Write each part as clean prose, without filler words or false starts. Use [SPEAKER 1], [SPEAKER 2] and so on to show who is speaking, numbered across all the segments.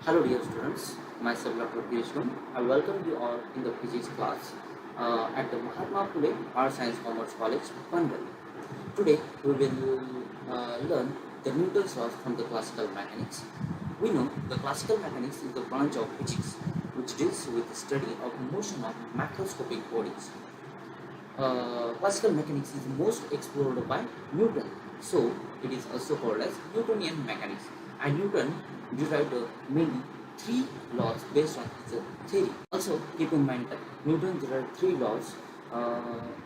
[SPEAKER 1] Hello dear students, myself Dr. Piyushwan. I welcome you all in the physics class at the Mahatma Phule Arts Science Commerce College, Panvel. Today we will learn the Newton's laws from the classical mechanics. We know the classical mechanics is the branch of physics which deals with the study of motion of macroscopic bodies. Classical mechanics is most explored by Newton, so it is also called as Newtonian mechanics. And Newton derived mainly three laws based on his theory. Also, keep in mind that Newton derived three laws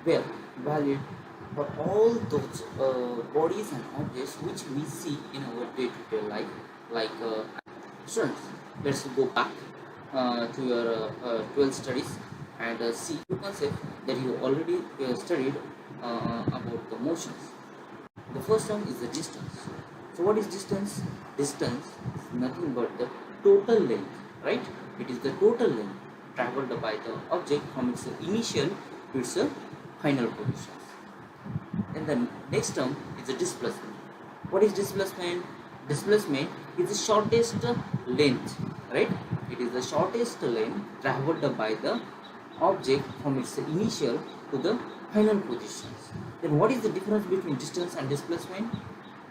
[SPEAKER 1] were valid for all those bodies and objects which we see in our day-to-day life. Like students, let's go back to your 12th studies and see two concepts that you already studied about the motions. The first one is the distance. So what is distance? Distance is nothing but the total length, right? It is the total length traveled by the object from its initial to its final positions. And the next term is the displacement. What is displacement? Displacement is the shortest length, right? It is the shortest length traveled by the object from its initial to the final positions. Then what is the difference between distance and displacement?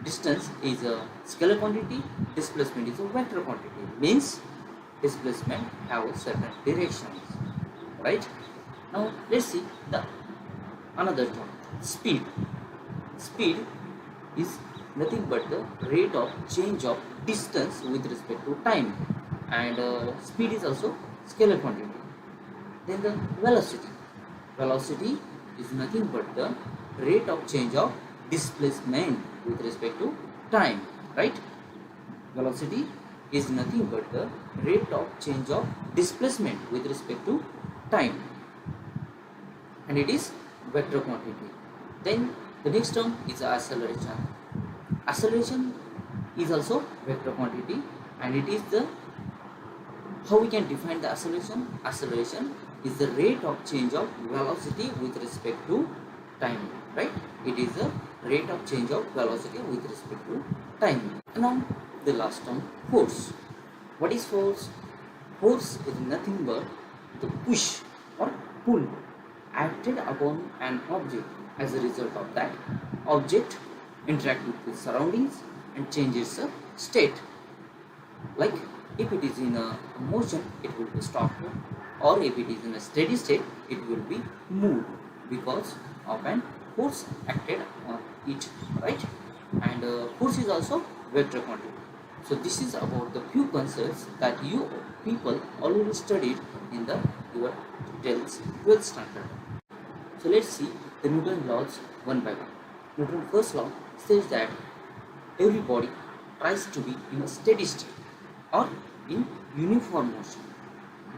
[SPEAKER 1] Distance is a scalar quantity, displacement is a vector quantity. Means displacement have certain directions, right? Now let's see the another term, speed. Speed is nothing but the rate of change of distance with respect to time, and speed is also scalar quantity. Then the velocity. Velocity is nothing but the rate of change of displacement with respect to time, right? Velocity is nothing but the rate of change of displacement with respect to time, and it is vector quantity. Then the next term is acceleration. Acceleration is also vector quantity, and it is the how we can define the acceleration. Acceleration is the rate of change of velocity with respect to time, right? It is the rate of change of velocity with respect to time. And now the last term, force. What is force? Force is nothing but the push or pull acted upon an object. As a result of that, object interact with the surroundings and changes its state. Like if it is in a motion, it will be stopped, or if it is in a steady state, it will be moved because of an force acted on it, right? And force is also vector quantity. So this is about the few concepts that you people already studied in the your 12th standard. So let's see the Newton laws one by one. Newton's first law says that every body tries to be in a steady state or in uniform motion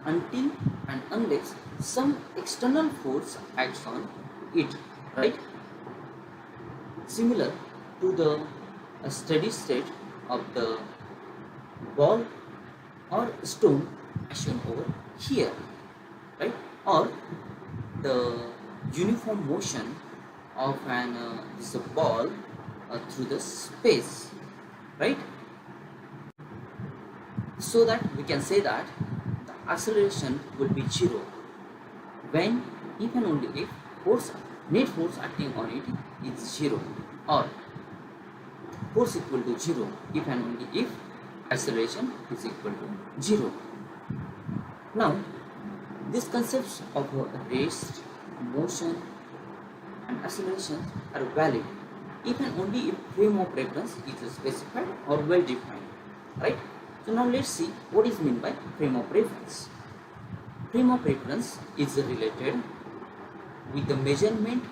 [SPEAKER 1] until and unless some external force acts on it, right? Similar to the steady state of the ball or stone as shown over here, right? Or the uniform motion of an this ball through the space, right? So that we can say that the acceleration will be zero when if and only if net force acting on it is zero, or force equal to zero if and only if acceleration is equal to zero. Now these concepts of rest, motion and acceleration are valid if and only if frame of reference is specified or well defined, right? So now let's see what is meant by frame of reference. Frame of reference is related with the measurement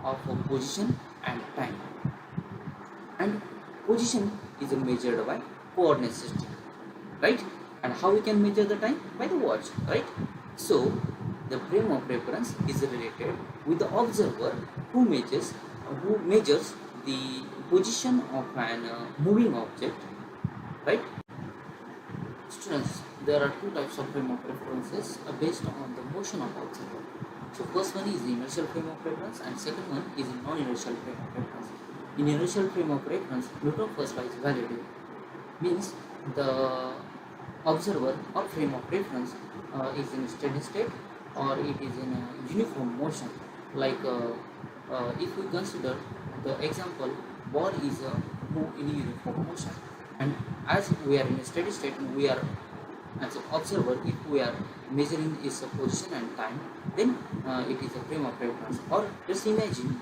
[SPEAKER 1] of a position and time, and position is measured by coordinate system, right? And how we can measure the time? By the watch, right? So the frame of reference is related with the observer who measures the position of an moving object, right? Students, there are two types of frame of references based on the motion of observer. So first one is the inertial frame of reference, and second one is the non-inertial frame of reference. In inertial frame of reference, Newton's first law is valid. Means the observer or frame of reference is in steady state or it is in a uniform motion. Like if we consider the example, ball is move in a uniform motion, and as we are in a steady state, we are as an observer. If we are measuring its position and time, then it is a frame of reference. Or just imagine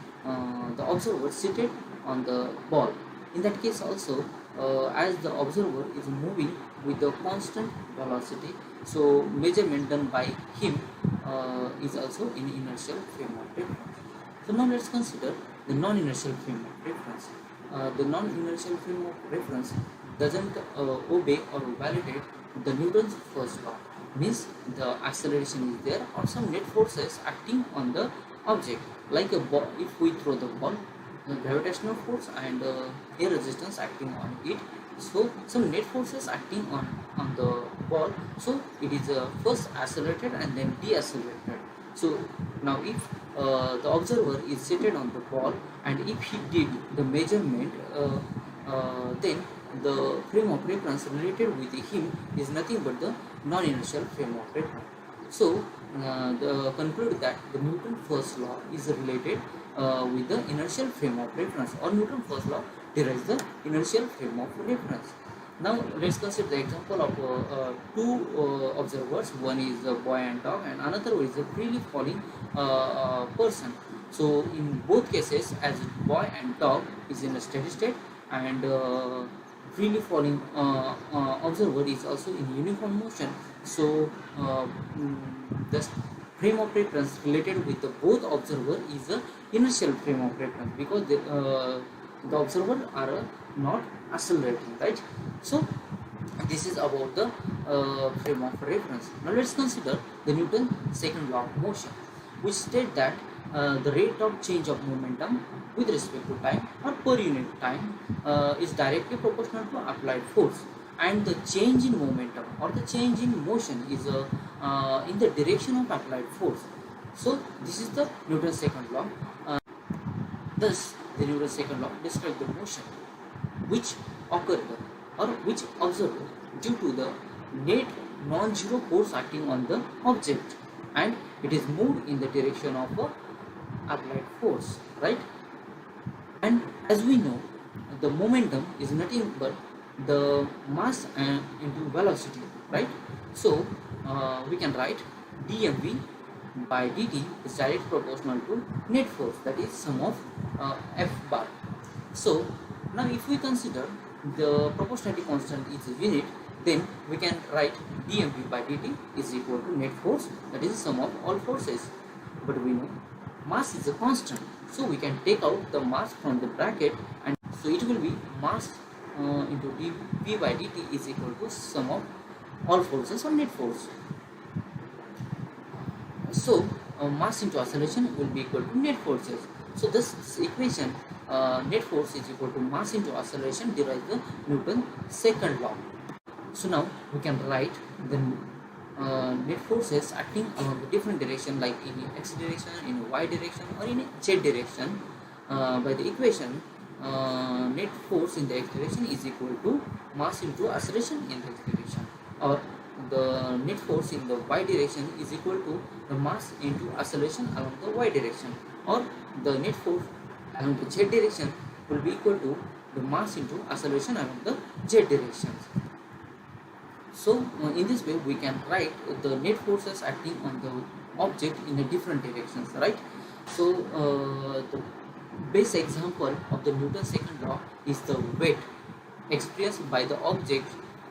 [SPEAKER 1] the observer seated on the ball. In that case also, as the observer is moving with the constant velocity, so measurement done by him is also in inertial frame of reference. So now let's consider the non-inertial frame of reference. The non-inertial frame of reference doesn't obey or validate the Newton's first law. Means the acceleration is there or some net forces acting on the object. Like a ball, if we throw the ball, the gravitational force and air resistance acting on it, so some net forces acting on the ball, so it is first accelerated and then deaccelerated. So now if the observer is seated on the ball and if he did the measurement, then the frame of reference related with him is nothing but the non-inertial frame of reference. So the conclude that the Newton first law is related with the inertial frame of reference, or Newton first law derives the inertial frame of reference. Now let's consider the example of two observers. One is a boy and dog, and another is a freely falling person. So in both cases, as boy and dog is in a steady state, and freely falling observer is also in uniform motion. So the frame of reference related with the both observer is a inertial frame of reference, because the observer are not accelerating, right? So this is about the frame of reference. Now let's consider the Newton's second law of motion, which state that the rate of change of momentum with respect to time or per unit time is directly proportional to applied force, and the change in momentum or the change in motion is in the direction of applied force. So this is the Newton's second law. Thus the Newton's second law describes the motion which occurred or which observed due to the net non-zero force acting on the object, and it is moved in the direction of applied force, right? And as we know, the momentum is nothing but the mass into velocity, right? So we can write dmv by dt is directly proportional to net force, that is sum of f bar. So now if we consider the proportionality constant is a unit, then we can write dmv by dt is equal to net force, that is sum of all forces. But we know mass is a constant, so we can take out the mass from the bracket, and so it will be mass into dv by dt is equal to sum of all forces or net force. So mass into acceleration will be equal to net forces. So this equation, net force is equal to mass into acceleration, derives the Newton's second law. So now we can write the net forces acting along the different direction, like in x direction, in y direction, or in z direction, by the equation net force in the x direction is equal to mass into acceleration in the x direction, or the net force in the y direction is equal to the mass into acceleration along the y direction, or the net force along the z direction will be equal to the mass into acceleration along the z direction. So in this way we can write the net forces acting on the object in the different directions, right? So the base example of the Newton's second law is the weight experienced by the object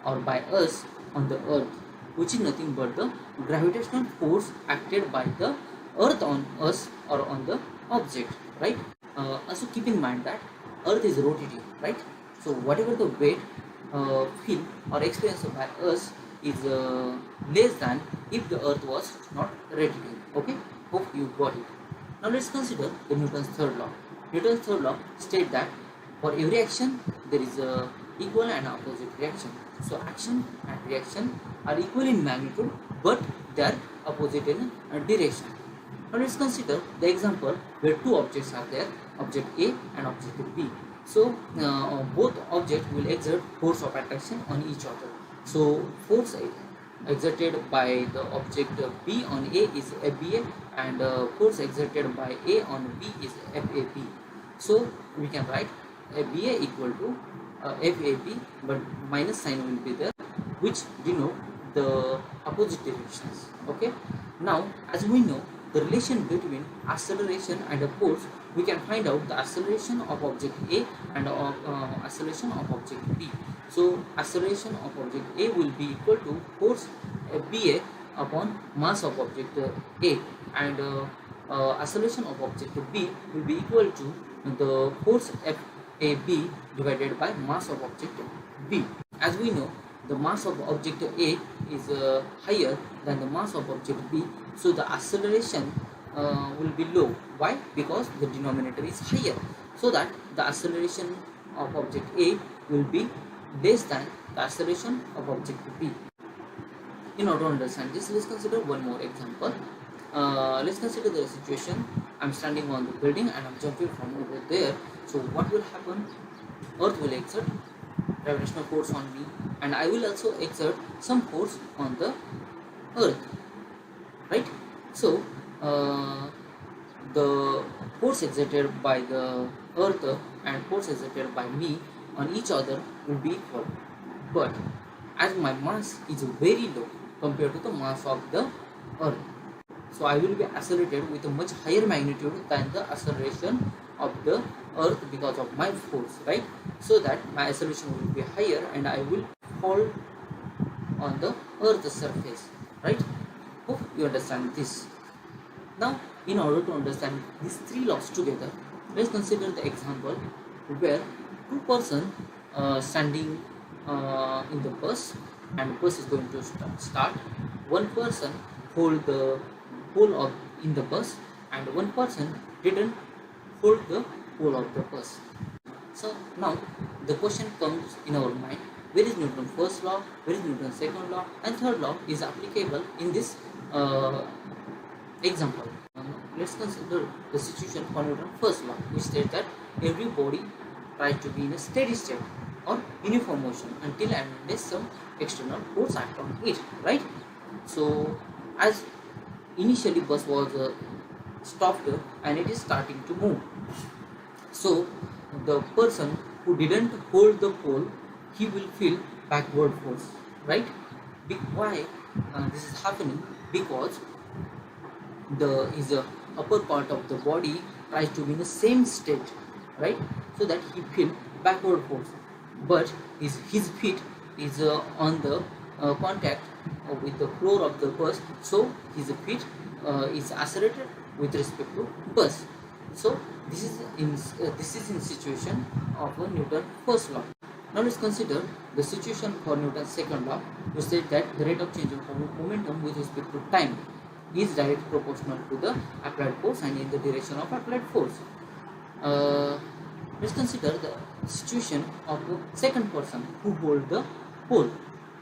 [SPEAKER 1] or by us on the earth, which is nothing but the gravitational force acted by the earth on us or on the object, right? Also keep in mind that earth is rotating, right? So whatever the weight feel or experienced by us is less than if the earth was not rotating. Okay, hope you got it. Now let's consider the Newton's third law. Newton's third law states that for every action there is a equal and opposite reaction. So action and reaction are equal in magnitude, but they are opposite in direction. Now let's consider the example where two objects are there, object A and object B. So both objects will exert force of attraction on each other. So force exerted by the object B on A is FBA, and force exerted by A on B is FAB. So we can write FBA equal to FAB, but minus sign will be there, which denote the opposite directions. Okay, now as we know the relation between acceleration and a force, we can find out the acceleration of object A and acceleration of object B. So acceleration of object A will be equal to force BA upon mass of object A, and acceleration of object B will be equal to the force FAB divided by mass of object B. As we know, the mass of object A is higher than the mass of object B, so the acceleration will be low. Why? Because the denominator is higher, so that the acceleration of object A will be less than the acceleration of object B. In order to understand this, let's consider one more example. Let's consider the situation. I'm standing on the building and I'm jumping from over there. So what will happen? Earth will exert gravitational force on me, and I will also exert some force on the earth, right? So the force exerted by the earth and force exerted by me on each other will be equal, but as my mass is very low compared to the mass of the earth, so I will be accelerated with a much higher magnitude than the acceleration of the earth because of my force, right? So that my acceleration will be higher and I will fall on the earth's surface, right? Hope you understand this. Now, in order to understand these three laws together, let's consider the example where two persons standing in the bus, and the bus is going to start. One person hold the pole of in the bus, and one person didn't hold the pole of the bus. So now the question comes in our mind: where is Newton's first law, where is Newton's second law, and third law is applicable in this example. Let's consider the situation for Newton's first law, which states that every body tries to be in a steady state or uniform motion until and unless some external force acts on it, right? So as initially bus was stopped and it is starting to move, so the person who didn't hold the pole, he will feel backward force, right? Why this is happening? Because his upper part of the body tries to be in the same state, right? So that he feel backward force, but his feet is on the contact with the floor of the bus, so his feet is accelerated with respect to bus. So this is in situation of Newton's first law. Now let's consider the situation for Newton's second law, which says that the rate of change of momentum with respect to time is directly proportional to the applied force and in the direction of applied force. Let's consider the situation of the second person who hold the pole.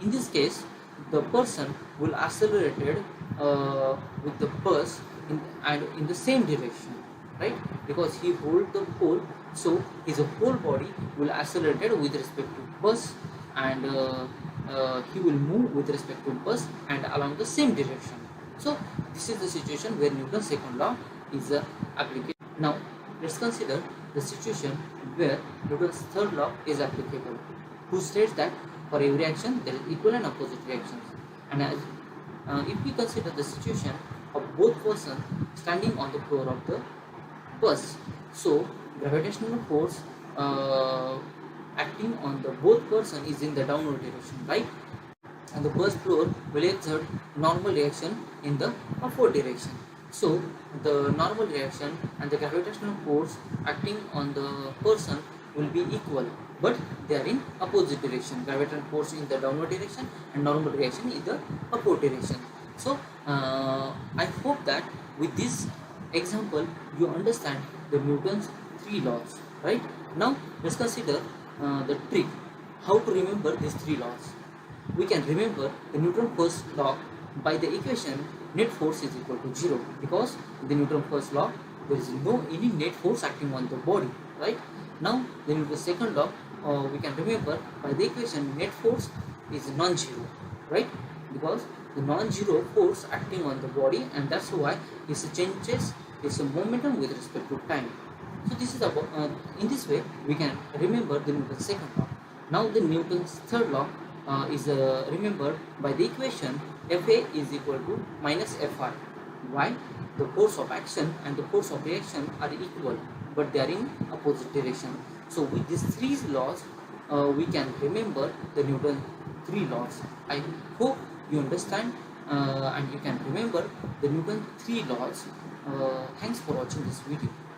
[SPEAKER 1] In this case, the person will accelerated with the bus in the same direction, right? Because he hold the pole, so his whole body will accelerated with respect to bus, and he will move with respect to bus and along the same direction. So this is the situation where Newton's second law is applicable. Now let's consider the situation where Newton's third law is applicable, who states that for every action there is equal and opposite reactions. And as if we consider the situation of both persons standing on the floor of the bus, so gravitational force acting on the both person is in the downward direction, right? And the bus floor will exert normal reaction in the upward direction. So the normal reaction and the gravitational force acting on the person will be equal, but they are in opposite direction. Gravitational force in the downward direction and normal reaction in the upward direction. So I hope that with this example you understand the Newton's three laws, right? Now let's consider the trick how to remember these three laws. We can remember the Newton's first law by the equation net force is equal to 0, because in the Newton's first law there is no any net force acting on the body, right? Now the Newton's second law we can remember by the equation net force is non-zero, right? Because the non-zero force acting on the body, and that's why it changes its momentum with respect to time. So this is about in this way we can remember the Newton's second law. Now the Newton's third law is remembered by the equation Fa is equal to minus Fi. Why? The force of action and the force of reaction are equal, but they are in opposite direction. So with these three laws, we can remember the Newton three laws. I hope you understand and you can remember the Newton three laws. Thanks for watching this video.